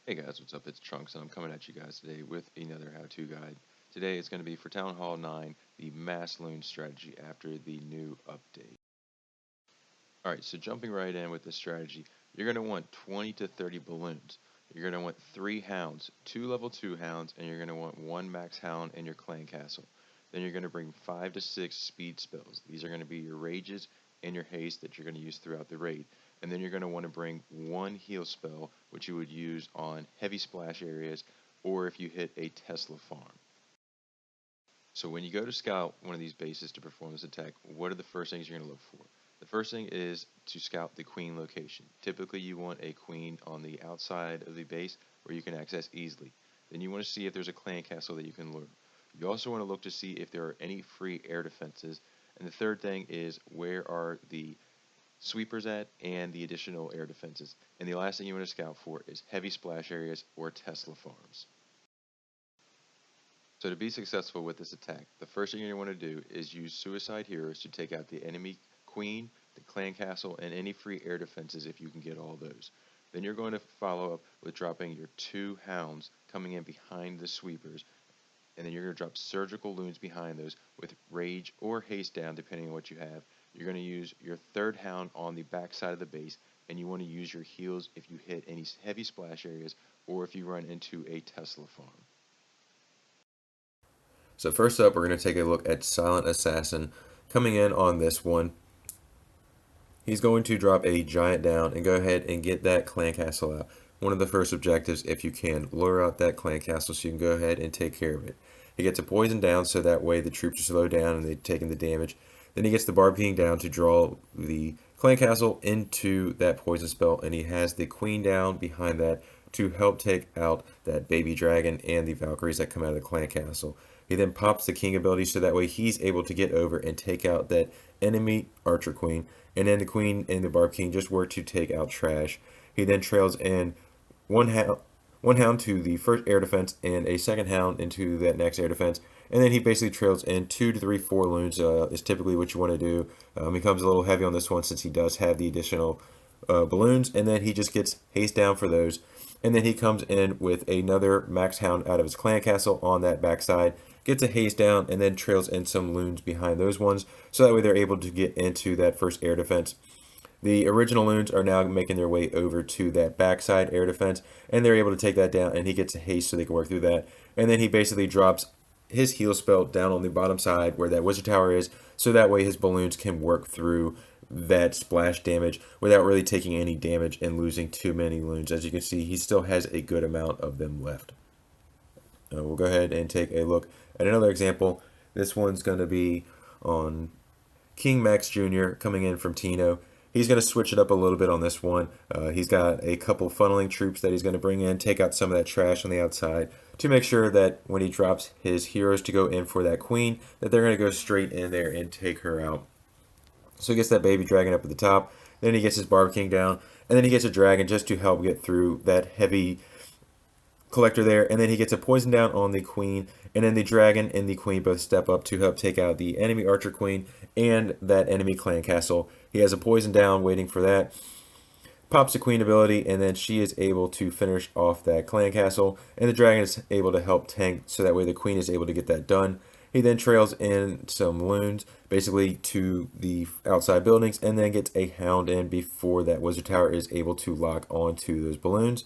Hey guys, what's up? It's Trunks, and I'm coming at you guys today with another how-to guide. Today it's going to be for Town Hall 9, the mass loon strategy after the new update. Alright, so jumping right in with this strategy, you're going to want 20 to 30 balloons. You're going to want 3 hounds, 2 level 2 hounds, and you're going to want 1 max hound in your clan castle. Then you're going to bring 5 to 6 speed spells. These are going to be your rages and your haste that you're going to use throughout the raid. And then you're going to want to bring 1 heal spell, which you would use on heavy splash areas or if you hit a Tesla farm. So when you go to scout one of these bases to perform this attack, what are the first things you're going to look for? The first thing is to scout the queen location. Typically you want a queen on the outside of the base where you can access easily. Then you want to see if there's a clan castle that you can lure. You also want to look to see if there are any free air defenses. And the third thing is where are the sweepers at and the additional air defenses. And the last thing you want to scout for is heavy splash areas or Tesla farms. So to be successful with this attack, the first thing you want to do is use suicide heroes to take out the enemy queen, the clan castle, and any free air defenses if you can get all those. Then you're going to follow up with dropping your 2 hounds coming in behind the sweepers, and then you're going to drop surgical loons behind those with rage or haste down depending on what you have. You're going to use your 3rd hound on the back side of the base, and you want to use your heals if you hit any heavy splash areas or if you run into a Tesla farm. So first up, we're going to take a look at Silent Assassin. Coming in on this one, he's going to drop a giant down and go ahead and get that clan castle out. One of the first objectives, if you can, lure out that clan castle so you can go ahead and take care of it. He gets a poison down so that way the troops are slowed down and they're taking the damage. Then he gets the Barb King down to draw the clan castle into that poison spell, and he has the queen down behind that to help take out that baby dragon and the Valkyries that come out of the clan castle. He then pops the king ability so that way he's able to get over and take out that enemy archer queen, and then the queen and the Barb King just work to take out trash. He then trails in one hound to the first air defense and a second hound into that next air defense. And then he basically trails in 2 to 3, 4 loons is typically what you want to do. He comes a little heavy on this one since he does have the additional balloons. And then he just gets haste down for those. And then he comes in with another max hound out of his clan castle on that backside. Gets a haste down and then trails in some loons behind those ones. So that way they're able to get into that first air defense. The original loons are now making their way over to that backside air defense, and they're able to take that down, and he gets a haste so they can work through that. And then he basically drops his heal spell down on the bottom side where that wizard tower is, so that way his balloons can work through that splash damage without really taking any damage and losing too many loons. As you can see, he still has a good amount of them left. We'll go ahead and take a look at another example. This one's going to be on King Max Jr. coming in from Tino. He's going to switch it up a little bit on this one. He's got a couple funneling troops that he's going to bring in, take out some of that trash on the outside to make sure that when he drops his heroes to go in for that queen, that they're going to go straight in there and take her out. So he gets that baby dragon up at the top, then he gets his Barb King down, and then he gets a dragon just to help get through that heavy collector there, and then he gets a poison down on the queen, and then the dragon and the queen both step up to help take out the enemy archer queen and that enemy clan castle. He has a poison down waiting for that, pops the queen ability, and then she is able to finish off that clan castle, and the dragon is able to help tank so that way the queen is able to get that done. He then trails in some loons basically to the outside buildings, and then gets a hound in before that wizard tower is able to lock onto those balloons.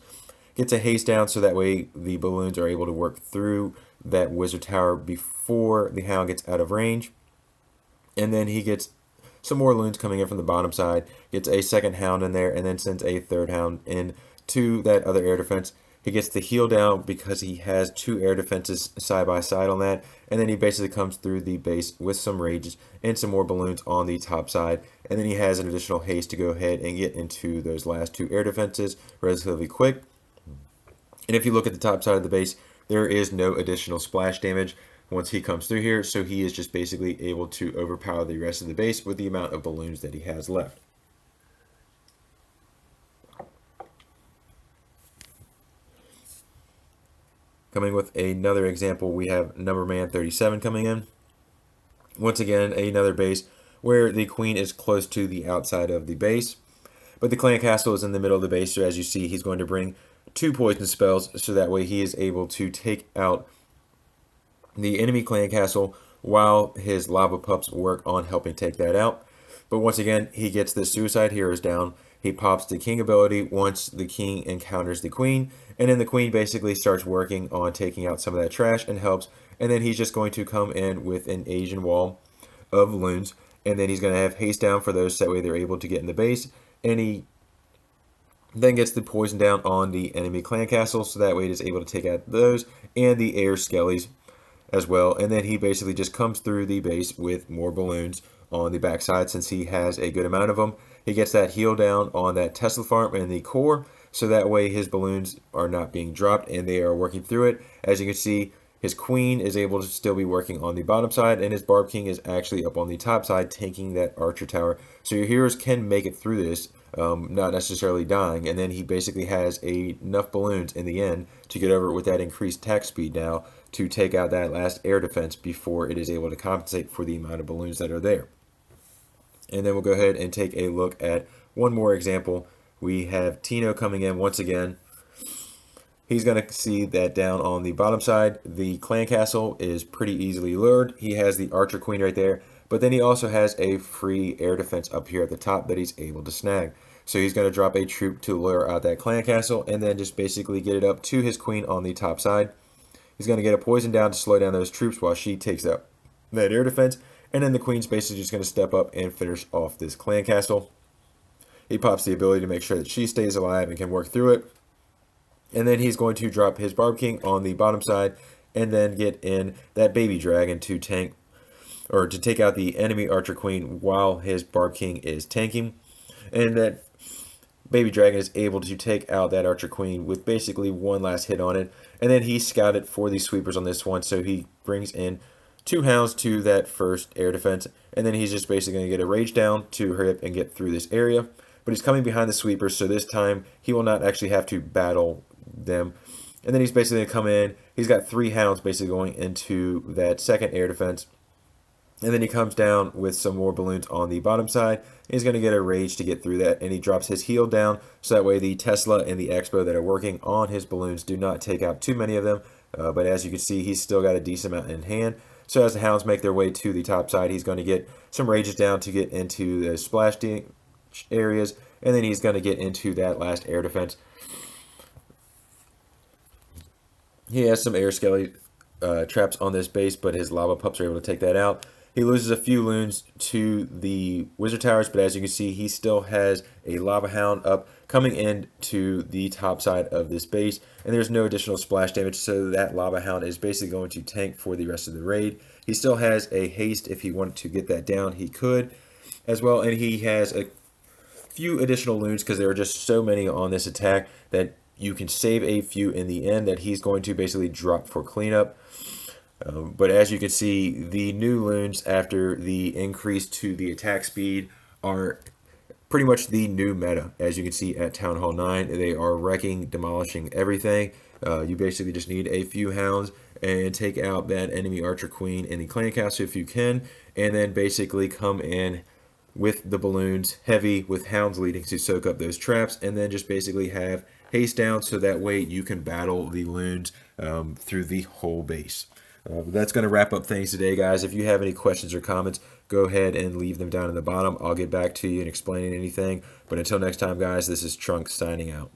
Gets a haste down so that way the balloons are able to work through that wizard tower before the hound gets out of range. And then he gets some more loons coming in from the bottom side, gets a second hound in there, and then sends a third hound in to that other air defense. He gets the heal down because he has 2 air defenses side by side on that, and then he basically comes through the base with some rages and some more balloons on the top side, and then he has an additional haste to go ahead and get into those last 2 air defenses relatively quick. And if you look at the top side of the base, there is no additional splash damage once he comes through here, so he is just basically able to overpower the rest of the base with the amount of balloons that he has left. Coming with another example, we have Numberman 37 coming in. Once again, another base where the queen is close to the outside of the base, but the clan castle is in the middle of the base, so as you see, he's going to bring 2 poison spells, so that way he is able to take out the enemy clan castle while his lava pups work on helping take that out. But once again, he gets the Suicide Heroes down. He pops the king ability once the king encounters the queen, and then the queen basically starts working on taking out some of that trash and helps. And then he's just going to come in with an Asian wall of loons, and then he's going to have haste down for those, so that way they're able to get in the base. And he then gets the poison down on the enemy clan castle, so that way it is able to take out those and the air skellies as well. And then he basically just comes through the base with more balloons on the backside, since he has a good amount of them. He gets that heal down on that Tesla farm and the core, so that way his balloons are not being dropped and they are working through it. As you can see, his queen is able to still be working on the bottom side, and his Barb King is actually up on the top side, tanking that archer tower. So your heroes can make it through this, not necessarily dying. And then he basically has enough balloons in the end to get over it with that increased attack speed now to take out that last air defense before it is able to compensate for the amount of balloons that are there. And then we'll go ahead and take a look at one more example. We have Tino coming in once again. He's going to see that down on the bottom side, the clan castle is pretty easily lured. He has the archer queen right there, but then he also has a free air defense up here at the top that he's able to snag. So he's going to drop a troop to lure out that clan castle and then just basically get it up to his queen on the top side. He's going to get a poison down to slow down those troops while she takes out that air defense. And then the queen's basically just going to step up and finish off this clan castle. He pops the ability to make sure that she stays alive and can work through it. And then he's going to drop his Barb King on the bottom side and then get in that baby dragon to tank or to take out the enemy archer queen while his Barb King is tanking. And that baby dragon is able to take out that archer queen with basically one last hit on it. And then he scouted for the sweepers on this one, so he brings in 2 hounds to that first air defense. And then he's just basically going to get a rage down to hurry up and get through this area. But he's coming behind the sweepers, so this time he will not actually have to battle them. And then he's basically going to come in. He's got 3 hounds basically going into that second air defense. And then he comes down with some more balloons on the bottom side. He's going to get a rage to get through that. And he drops his heal down, so that way the Tesla and the Expo that are working on his balloons do not take out too many of them. But as you can see, he's still got a decent amount in hand. So as the hounds make their way to the top side, he's going to get some rages down to get into the splash areas. And then he's going to get into that last air defense. He has some air skelly traps on this base, but his lava pups are able to take that out. He loses a few loons to the wizard towers, but as you can see, he still has a lava hound up coming in to the top side of this base, and there's no additional splash damage, so that lava hound is basically going to tank for the rest of the raid. He still has a haste. If he wanted to get that down, he could as well, and he has a few additional loons because there are just so many on this attack that you can save a few in the end that he's going to basically drop for cleanup. But as you can see, the new loons after the increase to the attack speed are pretty much the new meta. As you can see at Town Hall 9, they are wrecking, demolishing everything. You basically just need a few hounds and take out that enemy archer queen in the clan castle if you can, and then basically come in with the balloons heavy with hounds leading to soak up those traps, and then just basically have haste down so that way you can battle the loons through the whole base. That's going to wrap up things today, guys. If you have any questions or comments, go ahead and leave them down in the bottom. I'll get back to you and explain anything. But until next time, guys, this is Trunk signing out.